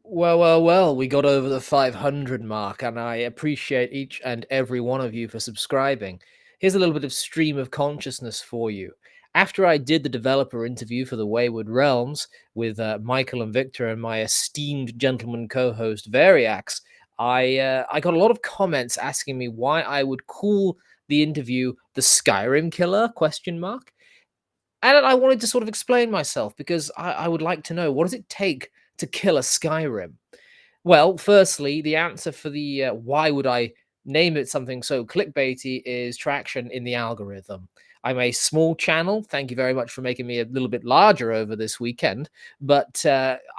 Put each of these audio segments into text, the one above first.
Well, we got over the 500 mark, and I appreciate each and every one of you for subscribing. Here's a little bit of stream of consciousness for you. After I did the developer interview for the Wayward Realms with Michael and Victor and my esteemed gentleman co-host Variax, I got a lot of comments asking me why I would call the interview the Skyrim Killer question mark. And I wanted to sort of explain myself because I would like to know, what does it take to kill a Skyrim? Well, firstly, the answer for the why would I name it something so clickbaity is traction in the algorithm. I'm a small channel. Thank you very much for making me a little bit larger over this weekend, but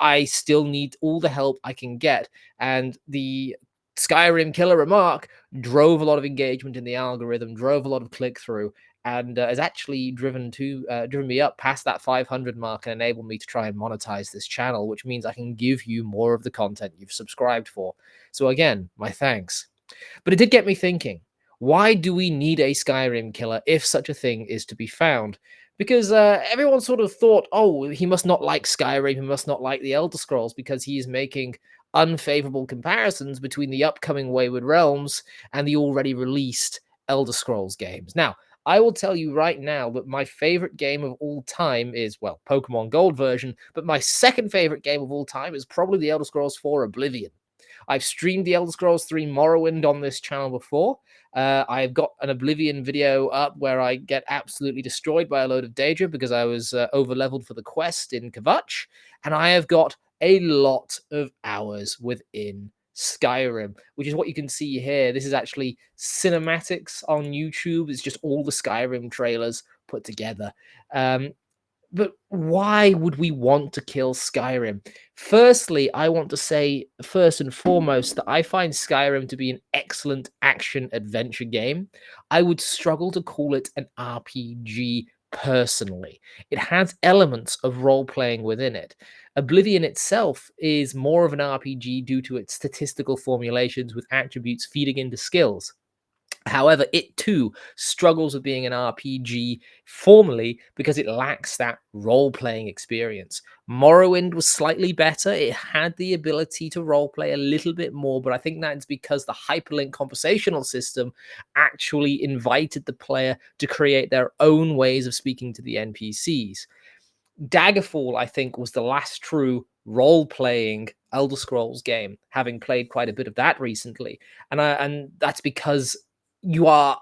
I still need all the help I can get. And the Skyrim Killer remark drove a lot of engagement in the algorithm, drove a lot of click through, and has actually driven me up past that 500 mark and enabled me to try and monetize this channel, which means I can give you more of the content you've subscribed for. So again, my thanks. But it did get me thinking, why do we need a Skyrim killer if such a thing is to be found? Because everyone sort of thought, oh, he must not like Skyrim, he must not like the Elder Scrolls because he is making unfavorable comparisons between the upcoming Wayward Realms and the already released Elder Scrolls games. Now, I will tell you right now that my favorite game of all time is, well, Pokemon Gold version, but my second favorite game of all time is probably the Elder Scrolls 4 Oblivion. I've streamed the Elder Scrolls 3 Morrowind on this channel before. I've got an Oblivion video up where I get absolutely destroyed by a load of Daedra because I was over-leveled for the quest in Kvatch, and I have got a lot of hours within Skyrim, which is what you can see here. This is actually cinematics on YouTube. It's just all the Skyrim trailers put together. But why would we want to kill Skyrim? Firstly, I want to say, first and foremost, that I find Skyrim to be an excellent action adventure game. I would struggle to call it an RPG personally. It has elements of role playing within it. Oblivion itself is more of an RPG due to its statistical formulations with attributes feeding into skills. However, it too struggles with being an RPG formally because it lacks that role playing experience. Morrowind was slightly better. It had the ability to role play a little bit more, but I think that's because the hyperlink conversational system actually invited the player to create their own ways of speaking to the NPCs. Daggerfall, I think, was the last true role playing Elder Scrolls game, having played quite a bit of that recently. And that's because you are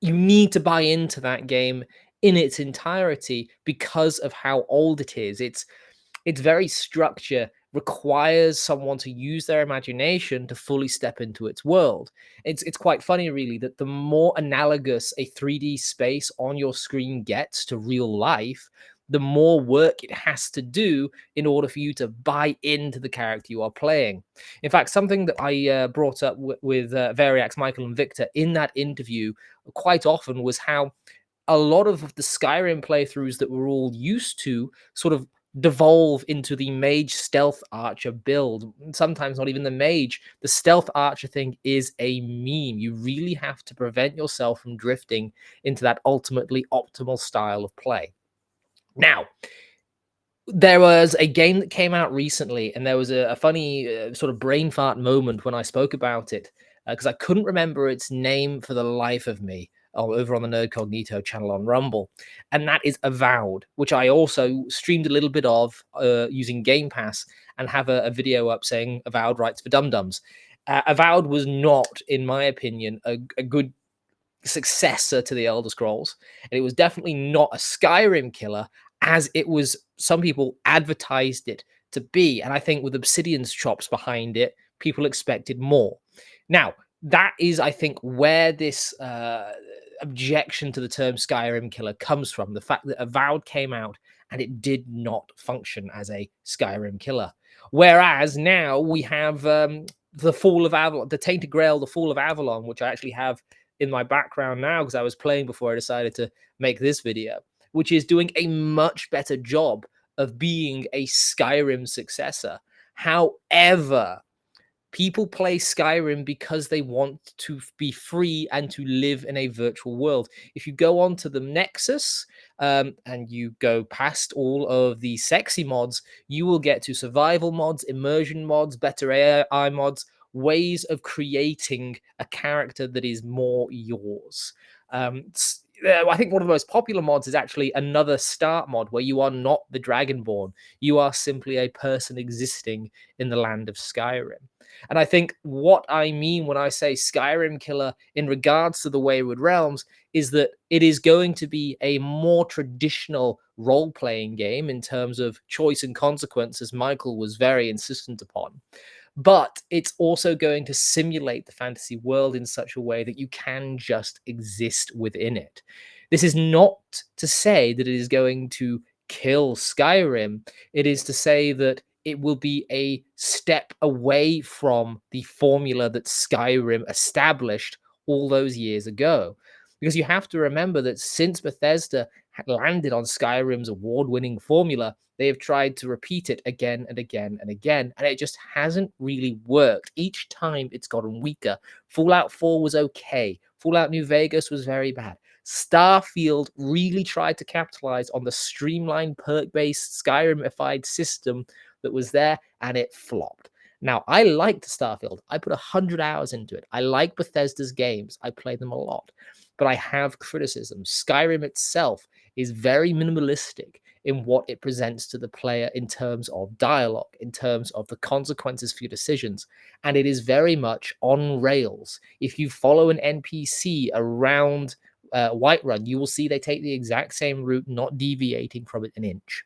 you need to buy into that game in its entirety because of how old it is. Its very structure requires someone to use their imagination to fully step into its world. It's quite funny, really, that the more analogous a 3D space on your screen gets to real life, the more work it has to do in order for you to buy into the character you are playing. In fact, something that I brought up with Variax, Michael, and Victor in that interview quite often was how a lot of the Skyrim playthroughs that we're all used to sort of devolve into the mage stealth archer build. Sometimes not even the mage. The stealth archer thing is a meme. You really have to prevent yourself from drifting into that ultimately optimal style of play. Now, there was a game that came out recently, and there was a funny sort of brain fart moment when I spoke about it because I couldn't remember its name for the life of me. Over on the Nerd Cognito channel on Rumble, and that is Avowed, which I also streamed a little bit of using Game Pass, and have a video up saying Avowed writes for dum dums. Avowed was not, in my opinion, a good successor to the Elder Scrolls, and it was definitely not a Skyrim killer as it was. Some people advertised it to be, and I think with Obsidian's chops behind it, people expected more. Now, that is, I think, where this objection to the term Skyrim killer comes from. The fact that Avowed came out and it did not function as a Skyrim killer. Whereas now we have the Fall of Avalon, the Tainted Grail, the Fall of Avalon, which I actually have in my background now because I was playing before I decided to make this video, which is doing a much better job of being a Skyrim successor. However, People play Skyrim because they want to be free and to live in a virtual world. If you go onto the Nexus and you go past all of the sexy mods, you will get to survival mods, immersion mods, better AI mods, ways of creating a character that is more yours. I think one of the most popular mods is actually another start mod where you are not the Dragonborn. You are simply a person existing in the land of Skyrim. And I think what I mean when I say Skyrim Killer in regards to the Wayward Realms is that it is going to be a more traditional role playing game in terms of choice and consequence, as Michael was very insistent upon. But it's also going to simulate the fantasy world in such a way that you can just exist within it. This is not to say that it is going to kill Skyrim. It is to say that it will be a step away from the formula that Skyrim established all those years ago. Because you have to remember that since Bethesda had landed on Skyrim's award winning formula, they have tried to repeat it again and again and again, and it just hasn't really worked. Each time it's gotten weaker. Fallout 4 was okay, Fallout New Vegas was very bad. Starfield really tried to capitalize on the streamlined perk based Skyrimified system that was there, and it flopped. Now, I liked Starfield. I put 100 hours into it. I like Bethesda's games. I play them a lot. But I have criticisms. Skyrim itself is very minimalistic in what it presents to the player in terms of dialogue, in terms of the consequences for your decisions. And it is very much on rails. If you follow an NPC around Whiterun, you will see they take the exact same route, not deviating from it an inch.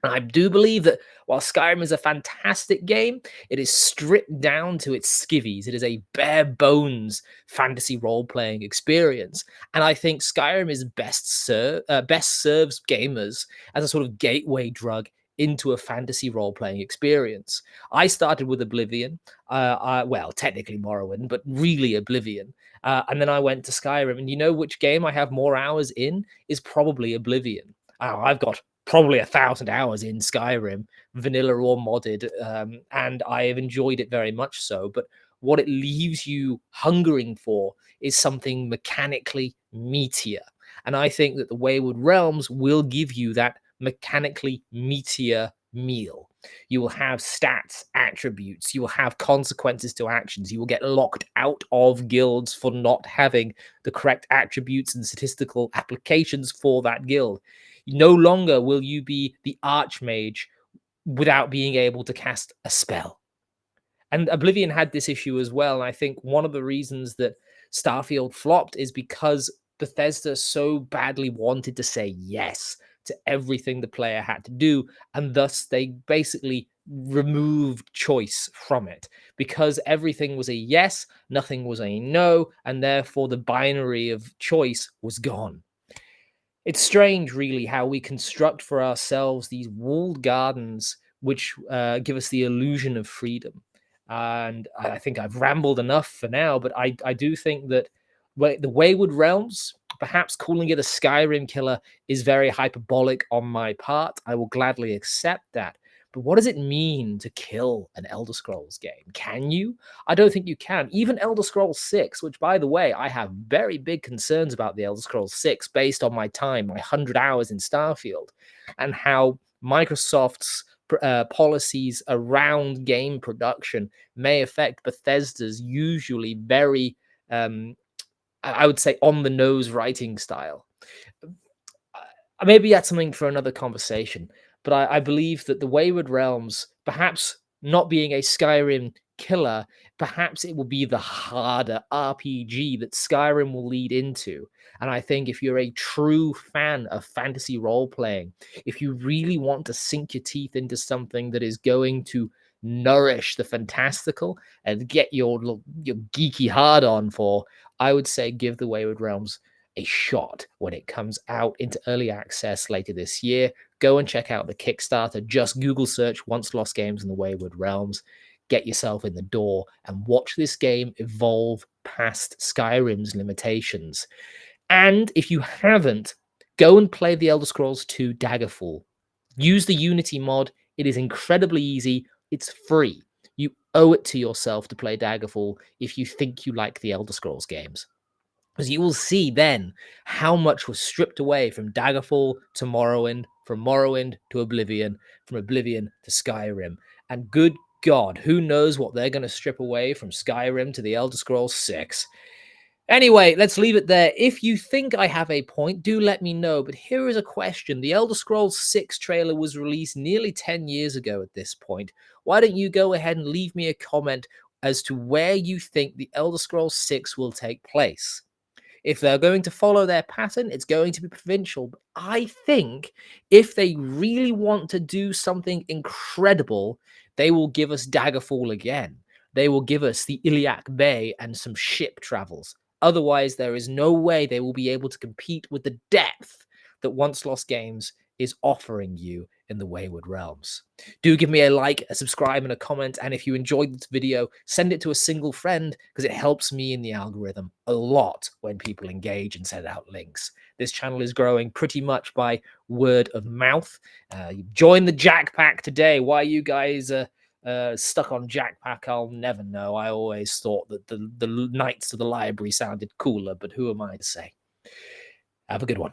And I do believe that while Skyrim is a fantastic game, it is stripped down to its skivvies. It is a bare bones fantasy role playing experience, and I think Skyrim is best serves gamers as a sort of gateway drug into a fantasy role playing experience. I started with Oblivion, well, technically Morrowind, but really Oblivion. And then I went to Skyrim, and you know which game I have more hours in is probably Oblivion. I've got probably 1,000 hours in Skyrim, vanilla or modded, and I have enjoyed it very much so. But what it leaves you hungering for is something mechanically meatier. And I think that the Wayward Realms will give you that mechanically meatier meal. You will have stats, attributes, you will have consequences to actions, you will get locked out of guilds for not having the correct attributes and statistical applications for that guild. No longer will you be the archmage without being able to cast a spell. And Oblivion had this issue as well. And I think one of the reasons that Starfield flopped is because Bethesda so badly wanted to say yes to everything the player had to do. And thus they basically removed choice from it because everything was a yes, nothing was a no. And therefore the binary of choice was gone. It's strange, really, how we construct for ourselves these walled gardens which give us the illusion of freedom. And I think I've rambled enough for now, but I do think that the Wayward Realms, perhaps calling it a Skyrim killer, is very hyperbolic on my part. I will gladly accept that. But what does it mean to kill an Elder Scrolls game? Can you? I don't think you can. Even Elder Scrolls 6, which, by the way, I have very big concerns about the Elder Scrolls 6 based on my time, my 100 hours in Starfield, and how Microsoft's policies around game production may affect Bethesda's usually very, I would say, on the nose writing style. Maybe that's something for another conversation, but I believe that the Wayward Realms, perhaps not being a Skyrim killer, perhaps it will be the harder RPG that Skyrim will lead into. And I think if you're a true fan of fantasy role playing, if you really want to sink your teeth into something that is going to nourish the fantastical and get your geeky hard on for, I would say give the Wayward Realms a shot when it comes out into early access later this year. Go and check out the Kickstarter. Just Google search Once Lost Games in the Wayward Realms. Get yourself in the door and watch this game evolve past Skyrim's limitations. And if you haven't, go and play the Elder Scrolls 2 Daggerfall. Use the Unity mod. It is incredibly easy. It's free. You owe it to yourself to play Daggerfall if you think you like the Elder Scrolls games. Because you will see then how much was stripped away from Daggerfall to Morrowind, from Morrowind to Oblivion, from Oblivion to Skyrim. And good God, who knows what they're going to strip away from Skyrim to the Elder Scrolls 6. Anyway, let's leave it there. If you think I have a point, do let me know. But here is a question. The Elder Scrolls 6 trailer was released nearly 10 years ago at this point. Why don't you go ahead and leave me a comment as to where you think the Elder Scrolls 6 will take place? If they're going to follow their pattern, it's going to be provincial. But I think if they really want to do something incredible, they will give us Daggerfall again. They will give us the Iliac Bay and some ship travels. Otherwise, there is no way they will be able to compete with the depth that Once Lost Games is offering you in the Wayward Realms. Do give me a like, a subscribe, and a comment. And if you enjoyed this video, send it to a single friend because it helps me in the algorithm a lot when people engage and send out links. This channel is growing pretty much by word of mouth. Join the Jack Pack today. Why you guys stuck on Jack Pack, I'll never know. I always thought that the Knights of the Library sounded cooler, but who am I to say? Have a good one.